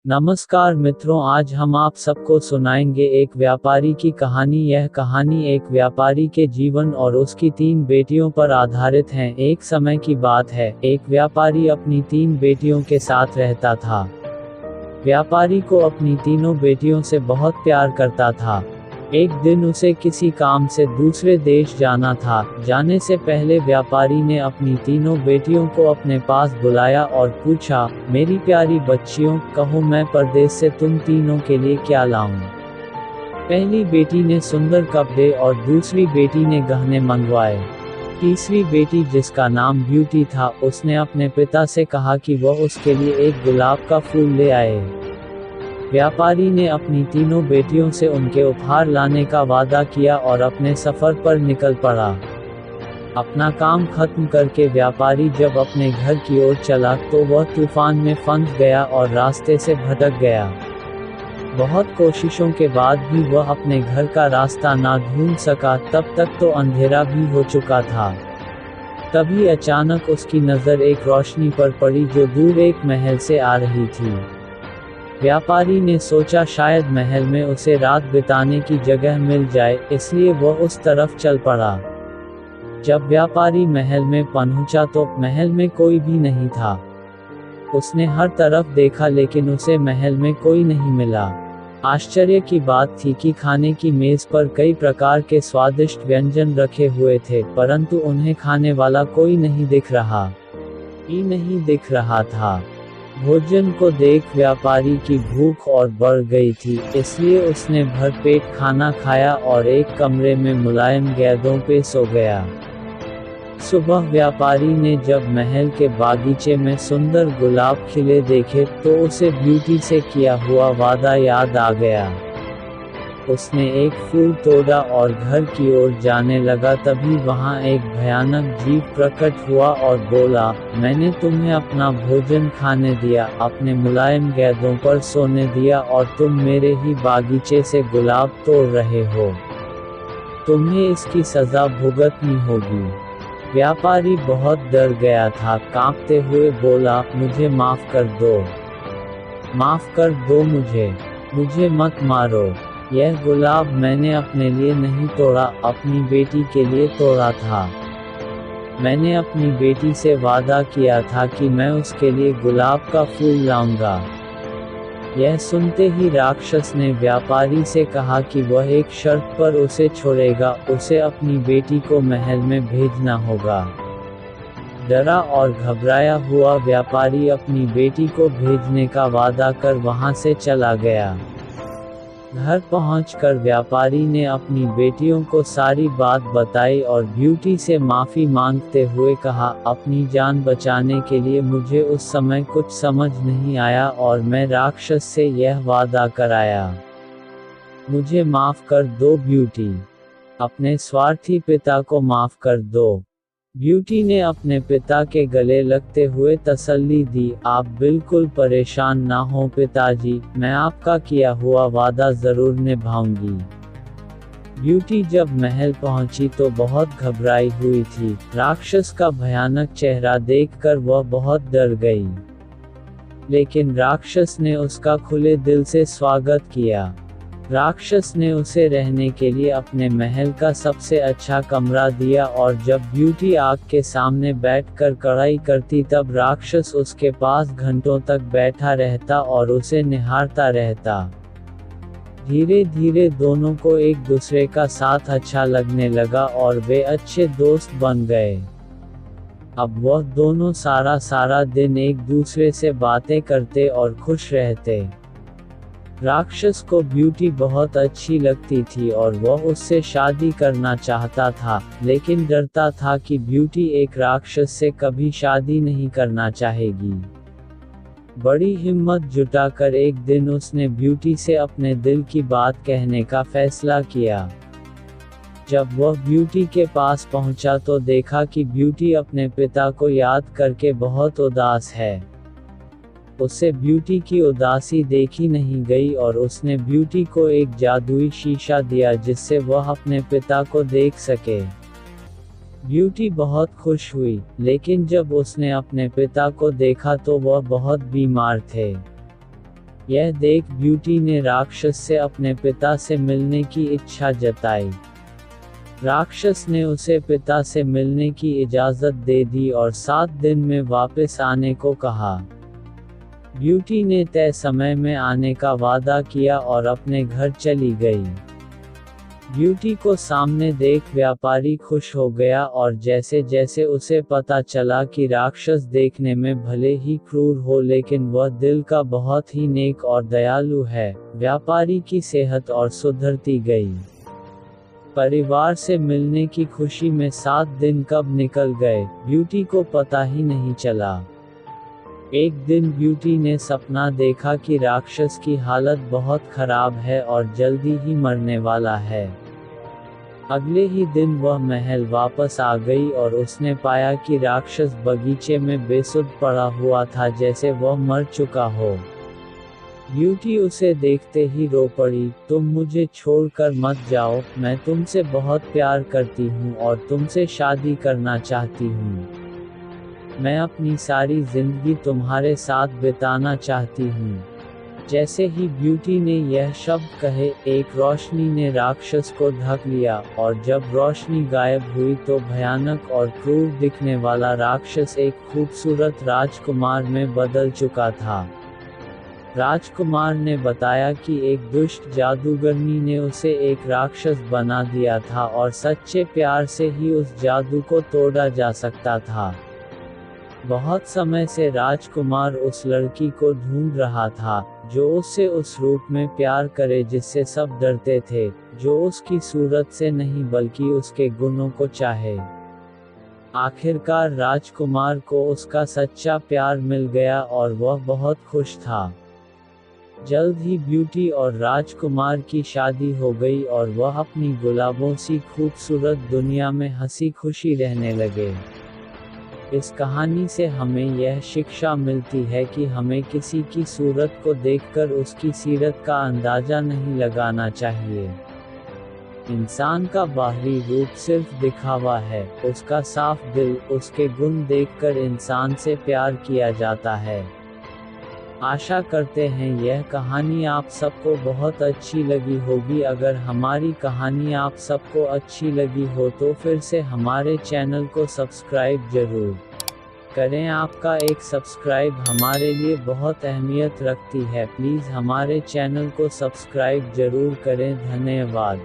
नमस्कार मित्रों, आज हम आप सबको सुनाएंगे एक व्यापारी की कहानी। यह कहानी एक व्यापारी के जीवन और उसकी 3 बेटियों पर आधारित है। एक समय की बात है, एक व्यापारी अपनी 3 बेटियों के साथ रहता था। व्यापारी को अपनी तीनों बेटियों से बहुत प्यार करता था। एक दिन उसे किसी काम से दूसरे देश जाना था। जाने से पहले व्यापारी ने अपनी तीनों बेटियों को अपने पास बुलाया और पूछा, मेरी प्यारी बच्चियों, कहो मैं परदेश से तुम तीनों के लिए क्या लाऊं। पहली बेटी ने सुंदर कपड़े और दूसरी बेटी ने गहने मंगवाए। तीसरी बेटी, जिसका नाम ब्यूटी था, उसने अपने पिता से कहा कि वह उसके लिए एक गुलाब का फूल ले आए। व्यापारी ने अपनी तीनों बेटियों से उनके उपहार लाने का वादा किया और अपने सफर पर निकल पड़ा। अपना काम खत्म करके व्यापारी जब अपने घर की ओर चला तो वह तूफान में फंस गया और रास्ते से भटक गया। बहुत कोशिशों के बाद भी वह अपने घर का रास्ता ना ढूंढ सका। तब तक तो अंधेरा भी हो चुका था। तभी अचानक उसकी नज़र एक रोशनी पर पड़ी जो दूर एक महल से आ रही थी। व्यापारी ने सोचा शायद महल में उसे रात बिताने की जगह मिल जाए, इसलिए वह उस तरफ चल पड़ा। जब व्यापारी महल में पहुंचा तो महल में कोई भी नहीं था। उसने हर तरफ देखा लेकिन उसे महल में कोई नहीं मिला। आश्चर्य की बात थी कि खाने की मेज पर कई प्रकार के स्वादिष्ट व्यंजन रखे हुए थे, परंतु उन्हें खाने वाला कोई नहीं दिख रहा था। भोजन को देख व्यापारी की भूख और बढ़ गई थी, इसलिए उसने भरपेट खाना खाया और एक कमरे में मुलायम गेंदों पे सो गया। सुबह व्यापारी ने जब महल के बागीचे में सुंदर गुलाब खिले देखे तो उसे ब्यूटी से किया हुआ वादा याद आ गया। उसने एक फूल तोड़ा और घर की ओर जाने लगा। तभी वहां एक भयानक जीव प्रकट हुआ और बोला, मैंने तुम्हें अपना भोजन खाने दिया, अपने मुलायम गेंदों पर सोने दिया और तुम मेरे ही बागीचे से गुलाब तोड़ रहे हो। तुम्हें इसकी सजा भुगतनी होगी। व्यापारी बहुत डर गया था। कांपते हुए बोला, मुझे माफ कर दो मुझे मत मारो। यह गुलाब मैंने अपने लिए नहीं तोड़ा, अपनी बेटी के लिए तोड़ा था। मैंने अपनी बेटी से वादा किया था कि मैं उसके लिए गुलाब का फूल लाऊंगा। यह सुनते ही राक्षस ने व्यापारी से कहा कि वह एक शर्त पर उसे छोड़ेगा, उसे अपनी बेटी को महल में भेजना होगा। डरा और घबराया हुआ व्यापारी अपनी बेटी को भेजने का वादा कर वहां से चला गया। घर पहुंचकर व्यापारी ने अपनी बेटियों को सारी बात बताई और ब्यूटी से माफ़ी मांगते हुए कहा, अपनी जान बचाने के लिए मुझे उस समय कुछ समझ नहीं आया और मैं राक्षस से यह वादा कराया। मुझे माफ़ कर दो ब्यूटी। अपने स्वार्थी पिता को माफ़ कर दो। ब्यूटी ने अपने पिता के गले लगते हुए तसल्ली दी, आप बिल्कुल परेशान ना हो पिताजी, मैं आपका किया हुआ वादा ज़रूर निभाऊंगी। ब्यूटी जब महल पहुंची तो बहुत घबराई हुई थी। राक्षस का भयानक चेहरा देखकर वह बहुत डर गई। लेकिन राक्षस ने उसका खुले दिल से स्वागत किया। राक्षस ने उसे रहने के लिए अपने महल का सबसे अच्छा कमरा दिया और जब ब्यूटी आग के सामने बैठकर कढ़ाई करती तब राक्षस उसके पास घंटों तक बैठा रहता और उसे निहारता रहता। धीरे धीरे दोनों को एक दूसरे का साथ अच्छा लगने लगा और वे अच्छे दोस्त बन गए। अब वह दोनों सारा दिन एक दूसरे से बातें करते और खुश रहते। राक्षस को ब्यूटी बहुत अच्छी लगती थी और वह उससे शादी करना चाहता था, लेकिन डरता था कि ब्यूटी एक राक्षस से कभी शादी नहीं करना चाहेगी। बड़ी हिम्मत जुटाकर एक दिन उसने ब्यूटी से अपने दिल की बात कहने का फैसला किया। जब वह ब्यूटी के पास पहुंचा तो देखा कि ब्यूटी अपने पिता को याद करके बहुत उदास है। उसे ब्यूटी की उदासी देखी नहीं गई और उसने ब्यूटी को एक जादुई शीशा दिया जिससे वह अपने पिता को देख सके। ब्यूटी बहुत खुश हुई, लेकिन जब उसने अपने पिता को देखा तो वह बहुत बीमार थे। यह देख ब्यूटी ने राक्षस से अपने पिता से मिलने की इच्छा जताई। राक्षस ने उसे पिता से मिलने की इजाज़त दे दी और 7 दिन में वापस आने को कहा। ब्यूटी ने तय समय में आने का वादा किया और अपने घर चली गई। ब्यूटी को सामने देख व्यापारी खुश हो गया और जैसे जैसे उसे पता चला कि राक्षस देखने में भले ही क्रूर हो लेकिन वह दिल का बहुत ही नेक और दयालु है, व्यापारी की सेहत और सुधरती गई। परिवार से मिलने की खुशी में 7 दिन कब निकल गए, ब्यूटी को पता ही नहीं चला। एक दिन ब्यूटी ने सपना देखा कि राक्षस की हालत बहुत खराब है और जल्दी ही मरने वाला है। अगले ही दिन वह महल वापस आ गई और उसने पाया कि राक्षस बगीचे में बेसुध पड़ा हुआ था जैसे वह मर चुका हो। ब्यूटी उसे देखते ही रो पड़ी, तुम मुझे छोड़कर मत जाओ, मैं तुमसे बहुत प्यार करती हूँ और तुमसे शादी करना चाहती हूँ। मैं अपनी सारी जिंदगी तुम्हारे साथ बिताना चाहती हूँ। जैसे ही ब्यूटी ने यह शब्द कहे, एक रोशनी ने राक्षस को ढक लिया और जब रोशनी गायब हुई तो भयानक और क्रूर दिखने वाला राक्षस एक खूबसूरत राजकुमार में बदल चुका था। राजकुमार ने बताया कि एक दुष्ट जादूगरनी ने उसे एक राक्षस बना दिया था और सच्चे प्यार से ही उस जादू को तोड़ा जा सकता था। बहुत समय से राजकुमार उस लड़की को ढूंढ रहा था, जो उससे उस रूप में प्यार करे जिससे सब डरते थे, जो उसकी सूरत से नहीं बल्कि उसके गुणों को चाहे। आखिरकार राजकुमार को उसका सच्चा प्यार मिल गया और वह बहुत खुश था। जल्द ही ब्यूटी और राजकुमार की शादी हो गई और वह अपनी गुलाबों सी खूबसूरत दुनिया में हंसी खुशी रहने लगे। इस कहानी से हमें यह शिक्षा मिलती है कि हमें किसी की सूरत को देखकर उसकी सीरत का अंदाज़ा नहीं लगाना चाहिए। इंसान का बाहरी रूप सिर्फ दिखावा है, उसका साफ दिल, उसके गुण देखकर इंसान से प्यार किया जाता है। आशा करते हैं यह कहानी आप सबको बहुत अच्छी लगी होगी। अगर हमारी कहानी आप सबको अच्छी लगी हो तो फिर से हमारे चैनल को सब्सक्राइब जरूर करें। आपका एक सब्सक्राइब हमारे लिए बहुत अहमियत रखती है। प्लीज़ हमारे चैनल को सब्सक्राइब जरूर करें। धन्यवाद।